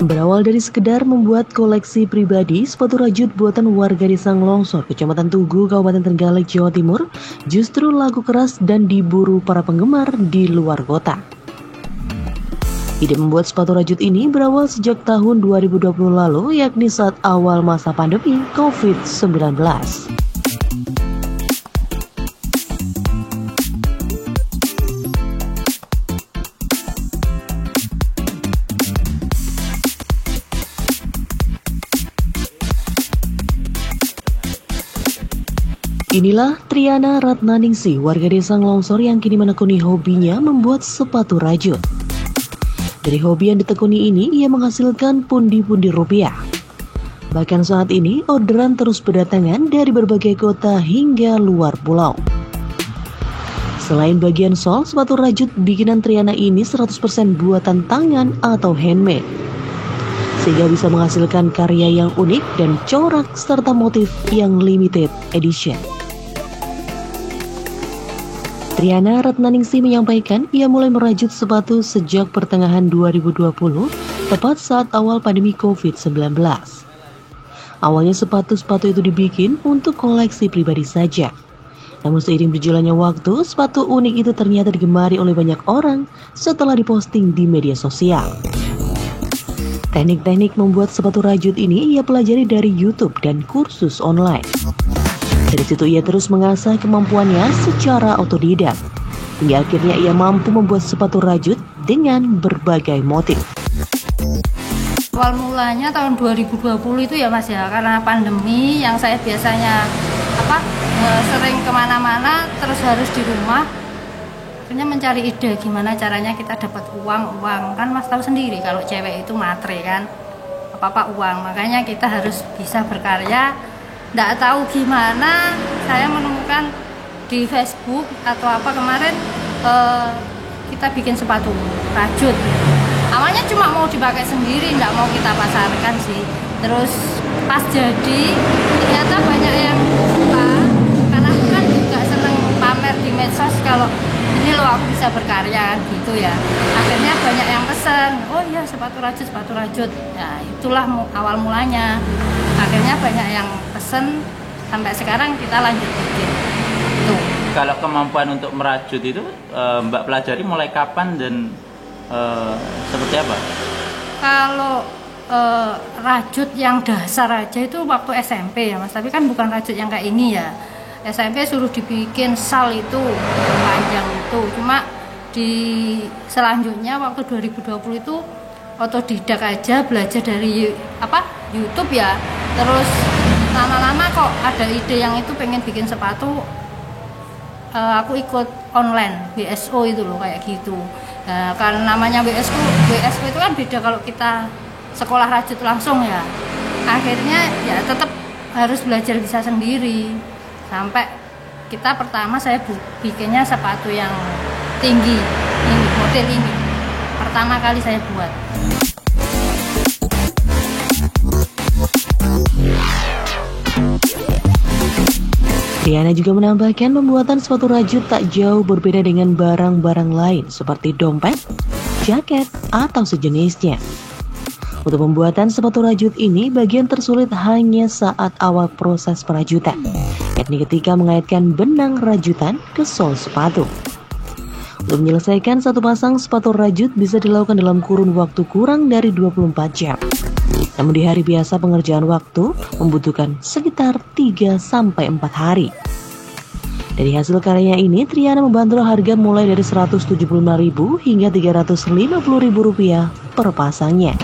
Berawal dari sekedar membuat koleksi pribadi, sepatu rajut buatan warga desa Longsor, Kecamatan Tugu, Kabupaten Trenggalek, Jawa Timur, justru laku keras dan diburu para penggemar di luar kota. Ide membuat sepatu rajut ini berawal sejak tahun 2020 lalu, yakni saat awal masa pandemi COVID-19. Inilah Triana Ratnaningsih, warga desa Longsor yang kini menekuni hobinya membuat sepatu rajut. Dari hobi yang ditekuni ini, ia menghasilkan pundi-pundi rupiah. Bahkan saat ini, orderan terus berdatangan dari berbagai kota hingga luar pulau. Selain bagian sol, sepatu rajut bikinan Triana ini 100% buatan tangan atau handmade, sehingga bisa menghasilkan karya yang unik dan corak serta motif yang limited edition. Triana Ratnaningsih menyampaikan ia mulai merajut sepatu sejak pertengahan 2020, tepat saat awal pandemi COVID-19. Awalnya sepatu-sepatu itu dibikin untuk koleksi pribadi saja. Namun seiring berjalannya waktu, sepatu unik itu ternyata digemari oleh banyak orang setelah diposting di media sosial. Teknik-teknik membuat sepatu rajut ini ia pelajari dari YouTube dan kursus online. Dari situ ia terus mengasah kemampuannya secara otodidak, hingga akhirnya ia mampu membuat sepatu rajut dengan berbagai motif. Awal mulanya tahun 2020 itu ya Mas ya, karena pandemi yang saya biasanya sering kemana-mana terus harus di rumah. Akhirnya mencari ide gimana caranya kita dapat uang kan Mas tahu sendiri kalau cewek itu matre kan, apa uang, makanya kita harus bisa berkarya. Nggak tahu gimana saya menemukan di Facebook atau apa kemarin kita bikin sepatu rajut. Awalnya cuma mau dipakai sendiri, nggak mau kita pasarkan sih. Terus pas jadi ternyata banyak yang suka, karena aku kan juga seneng pamer di medsos kalau ini loh aku bisa berkarya gitu ya. Akhirnya banyak yang pesen, oh iya sepatu rajut. Ya itulah awal mulanya. Akhirnya banyak yang pesen, sampai sekarang kita lanjut bikin. Tuh. Kalau kemampuan untuk merajut itu Mbak pelajari mulai kapan dan seperti apa? Kalau rajut yang dasar aja itu waktu SMP ya Mas, tapi kan bukan rajut yang kayak ini ya. SMP suruh dibikin sal itu yang panjang itu, cuma di selanjutnya waktu 2020 itu otodidak aja, belajar dari YouTube ya. Terus lama-lama kok ada ide yang itu pengen bikin sepatu, aku ikut online WSO itu loh kayak gitu. Karena namanya WSO itu kan beda kalau kita sekolah rajut langsung ya. Akhirnya ya tetap harus belajar bisa sendiri. Sampai kita pertama saya bikinnya sepatu yang tinggi, ini model ini. Pertama kali saya buat. Triana juga menambahkan pembuatan sepatu rajut tak jauh berbeda dengan barang-barang lain seperti dompet, jaket, atau sejenisnya. Untuk pembuatan sepatu rajut ini, bagian tersulit hanya saat awal proses perajutan, yakni ketika mengaitkan benang rajutan ke sol sepatu. Untuk menyelesaikan satu pasang sepatu rajut bisa dilakukan dalam kurun waktu kurang dari 24 jam. Namun di hari biasa pengerjaan waktu membutuhkan sekitar 3-4 hari. Dari hasil karyanya ini, Triana membanderol harga mulai dari Rp175.000 hingga Rp350.000 per pasangnya.